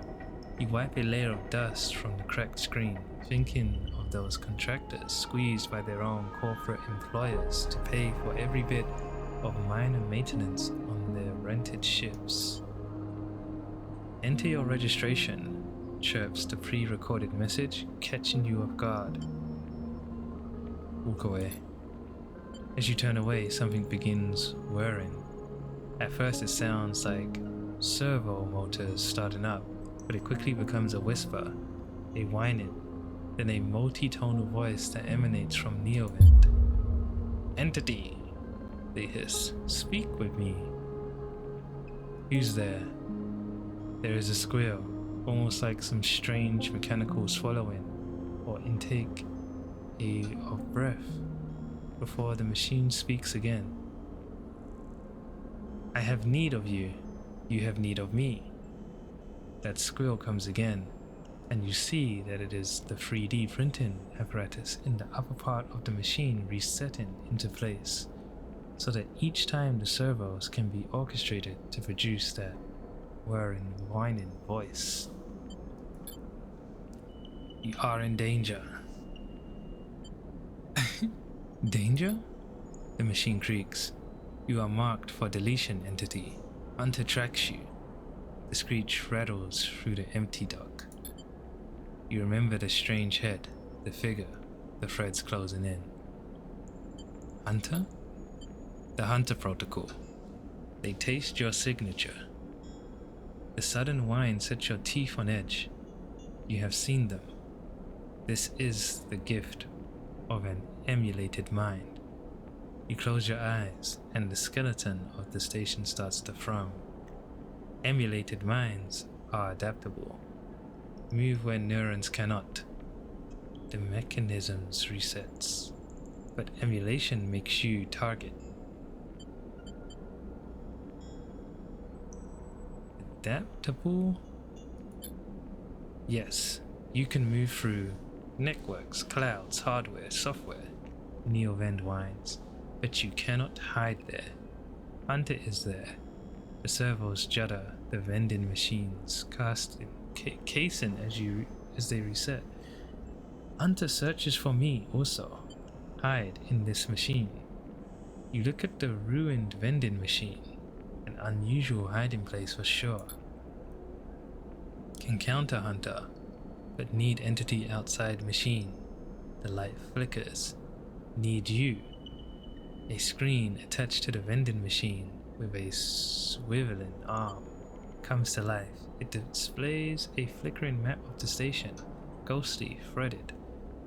You wipe a layer of dust from the cracked screen, thinking of those contractors squeezed by their own corporate employers to pay for every bit of minor maintenance on their rented ships. Enter your registration, chirps the pre-recorded message, catching you off guard. Walk away. As you turn away, something begins whirring. At first it sounds like servo motors starting up, but it quickly becomes a whisper, a whining, then a multi-tonal voice that emanates from Neovent. Entity, they hiss, speak with me. Who's there? There is a squeal, almost like some strange mechanical swallowing or intake of breath, before the machine speaks again. I have need of you, you have need of me. That squeal comes again, and you see that it is the 3D printing apparatus in the upper part of the machine resetting into place, so that each time the servos can be orchestrated to produce that whirring, whining voice. You are in danger. Danger? The machine creaks. You are marked for deletion, entity. Hunter tracks you. The screech rattles through the empty dock. You remember the strange head, the figure, the threads closing in. Hunter? The Hunter Protocol. They taste your signature. The sudden whine sets your teeth on edge. You have seen them. This is the gift of an emulated mind. You close your eyes, and the skeleton of the station starts to thrum. Emulated minds are adaptable. Move where neurons cannot. The mechanisms resets, but emulation makes you target. Adaptable? Yes, you can move through networks, clouds, hardware, software, Neovend whines, but you cannot hide there. Hunter is there. The servos judder, the vending machines casing as they reset. Hunter searches for me also. Hide in this machine. You look at the ruined vending machine, an unusual hiding place for sure. Can counter Hunter, but need entity outside machine. The light flickers. Need you. A screen attached to the vending machine with a swiveling arm comes to life. It displays a flickering map of the station, ghostly, threaded.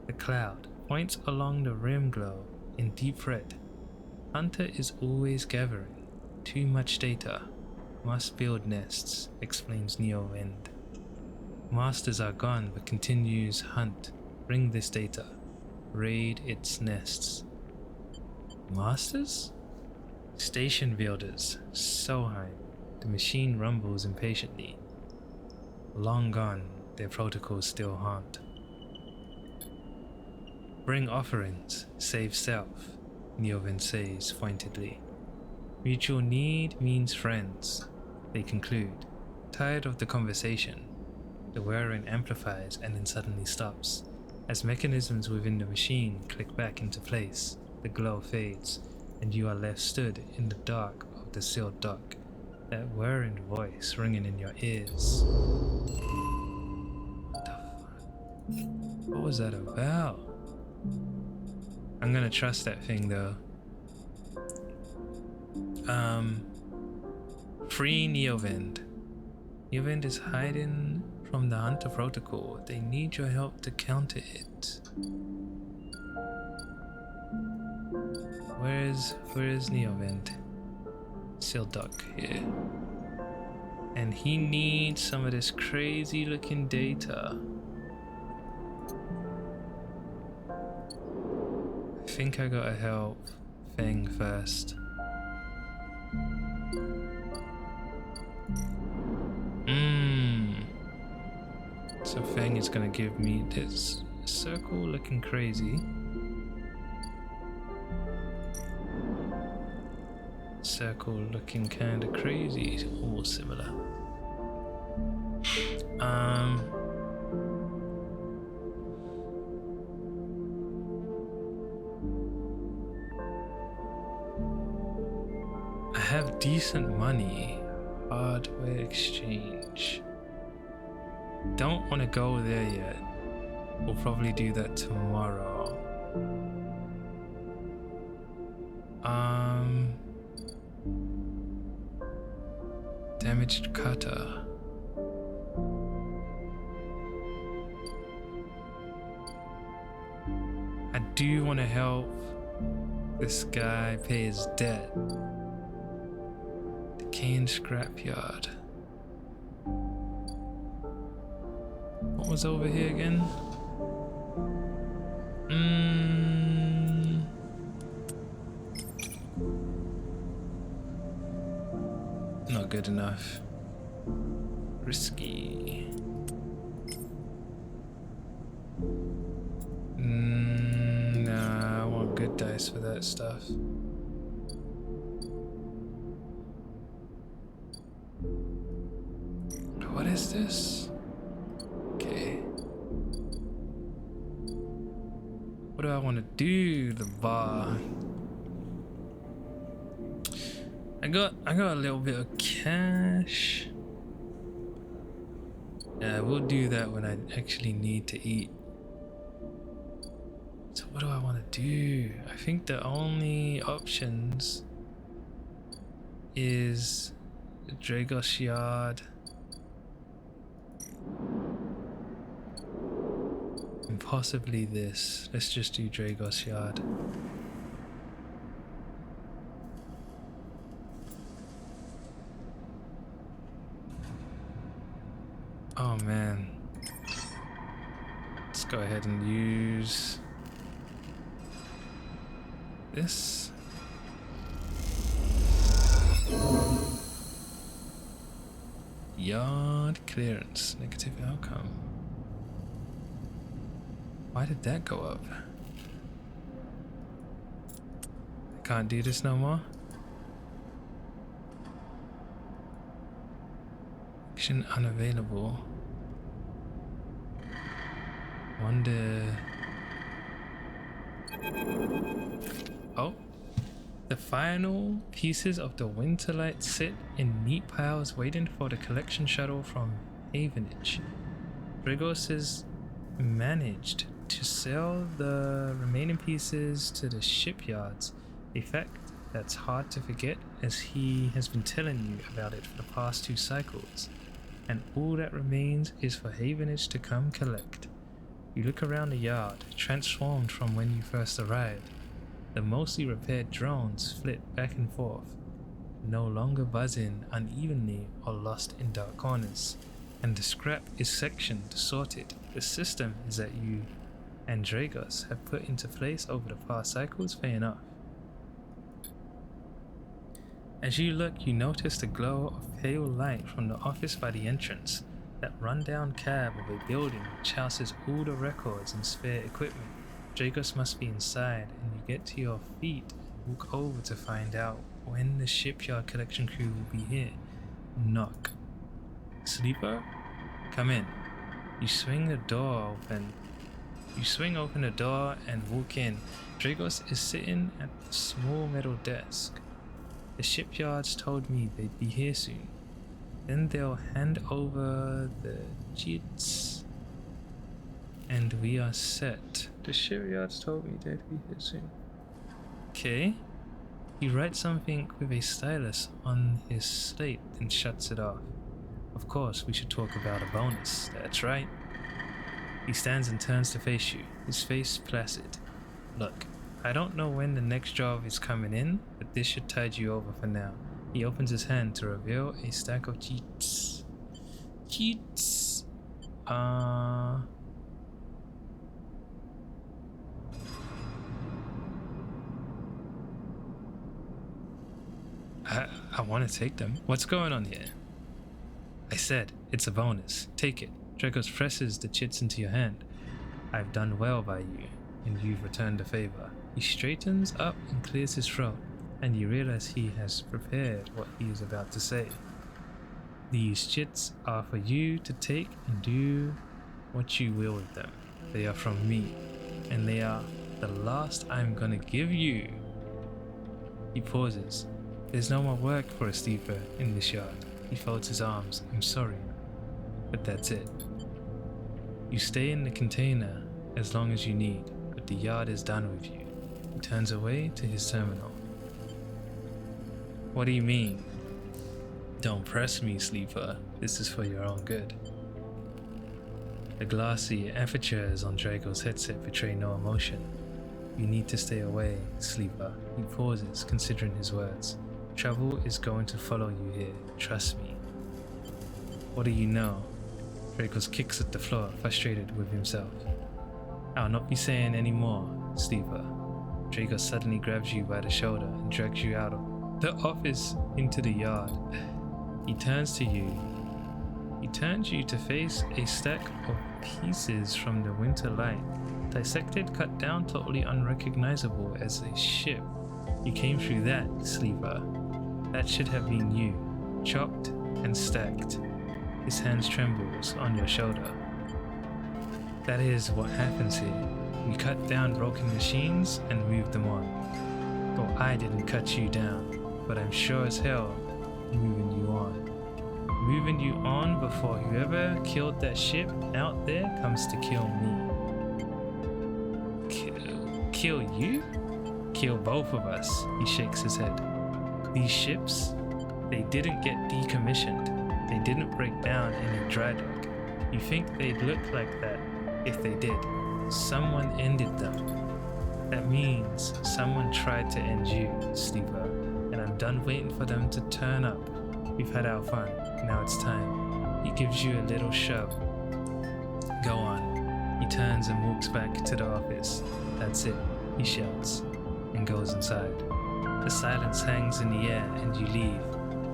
The cloud points along the rim glow in deep red. Hunter is always gathering. Too much data. Must build nests, explains Neovend. Masters are gone, but continues hunt. Bring this data. Raid its nests. Masters? Station builders. Solheim. The machine rumbles impatiently. Long gone, their protocols still haunt. Bring offerings, save self, Neovin says pointedly. Mutual need means friends, they conclude. Tired of the conversation, the whirring amplifies and then suddenly stops. As mechanisms within the machine click back into place, the glow fades, and you are left stood in the dark of the sealed dock, that whirring voice ringing in your ears. What the fuck? What was that about? I'm gonna trust that thing though. Free Neovend. Neovend is hiding from the Hunter Protocol. They need your help to counter it. Where is Neovent? Silduck here. And he needs some of this crazy looking data. I think I gotta help Feng first. So Feng is gonna give me this circle looking crazy. Circle looking kinda crazy, all similar. I have decent money. Hardware exchange. Don't want to go there yet. We'll probably do that tomorrow. Damaged cutter. I do want to help this guy pay his debt. Decaying scrapyard. What was over here again? Not good enough. Risky. Nah, I want good dice for that stuff. What is this? Okay. What do I want to do? The bar. I got a little bit of cash. Yeah, we'll do that when I actually need to eat. So what do I want to do? I think the only options is the Dragos Yard and possibly this. Let's just do Dragos Yard. Oh man. Let's go ahead and use this. Yard clearance, negative outcome. Why did that go up? I can't do this no more. Action unavailable. Wonder. Oh. The final pieces of the Winterlight sit in neat piles waiting for the collection shuttle from Havenage. Dragos has managed to sell the remaining pieces to the shipyards, a fact that's hard to forget as he has been telling you about it for the past 2 cycles. And all that remains is for Havenage to come collect. You look around the yard, transformed from when you first arrived. The mostly repaired drones flit back and forth, no longer buzzing unevenly or lost in dark corners. And the scrap is sectioned, sorted. The system is that you and Dragos have put into place over the past cycles, paying off. As you look, you notice the glow of pale light from the office by the entrance. That rundown cab of a building which houses all the records and spare equipment. Dragos must be inside, and you get to your feet and walk over to find out when the shipyard collection crew will be here. Knock. Sleeper? Come in. You swing the door open. You swing open the door and walk in. Dragos is sitting at a small metal desk. The shipyards told me they'd be here soon. Then they'll hand over the cheats and we are set. The shipyards told me they'd be here soon. Okay. He writes something with a stylus on his slate and shuts it off. Of course, we should talk about a bonus. That's right. He stands and turns to face you, his face placid. Look, I don't know when the next job is coming in, but this should tide you over for now. He opens his hand to reveal a stack of cheats. Cheats. I want to take them. What's going on here? I said, it's a bonus. Take it. Dragos presses the chits into your hand. I've done well by you, and you've returned the favor. He straightens up and clears his throat, and you realize he has prepared what he is about to say. These chits are for you to take and do what you will with them. They are from me, and they are the last I'm gonna give you. He pauses. There's no more work for a sleeper in this yard. He folds his arms. I'm sorry, but that's it. You stay in the container as long as you need, but the yard is done with you. He turns away to his terminal. What do you mean? Don't press me, sleeper. This is for your own good. The glassy apertures on Drago's headset betray no emotion. You need to stay away, sleeper. He pauses, considering his words. Trouble is going to follow you here. Trust me. What do you know? Dracos kicks at the floor, frustrated with himself. I'll not be saying any more, sleeper. Draco suddenly grabs you by the shoulder and drags you out of the office into the yard. He turns to you. He turns you to face a stack of pieces from the winter light, dissected, cut down, totally unrecognizable as a ship. You came through that, sleeper. That should have been you, chopped and stacked. His hands trembles on your shoulder. That is what happens here. We cut down broken machines and move them on. Well, I didn't cut you down, but I'm sure as hell moving you on. Moving you on before whoever killed that ship out there comes to kill me. Kill you? Kill both of us, he shakes his head. These ships, they didn't get decommissioned. They didn't break down in a dry dock. You think they'd look like that if they did. Someone ended them. That means someone tried to end you, sleeper, and I'm done waiting for them to turn up. We've had our fun, now it's time. He gives you a little shove. Go on. He turns and walks back to the office. That's it, he shouts, and goes inside. The silence hangs in the air and you leave,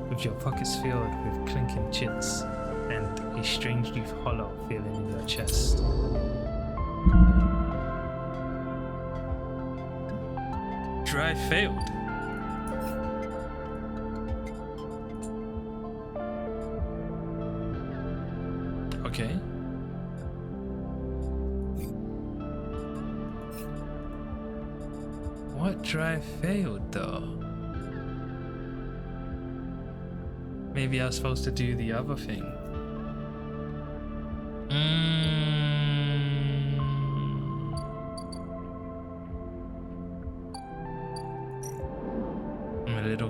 with your pockets filled with clinking chits and a strangely hollow feeling in your chest. Drive failed. Okay. What drive failed though? Maybe I was supposed to do the other thing. I'm a little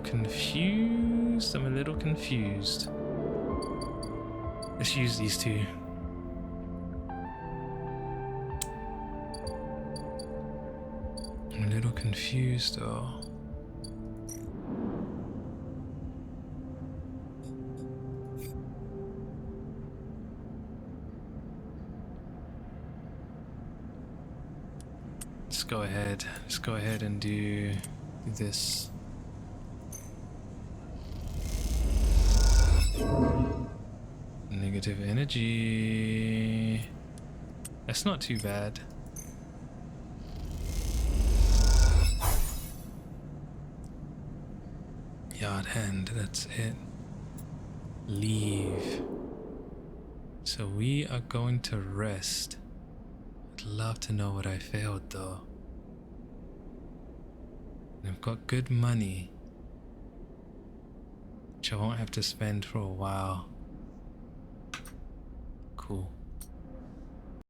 confused. Let's use these two. I'm a little confused though. Let's go ahead and do this. Negative energy. That's not too bad. Yard hand, that's it. Leave. So we are going to rest. I'd love to know what I failed though. And I've got good money, which I won't have to spend for a while. Cool.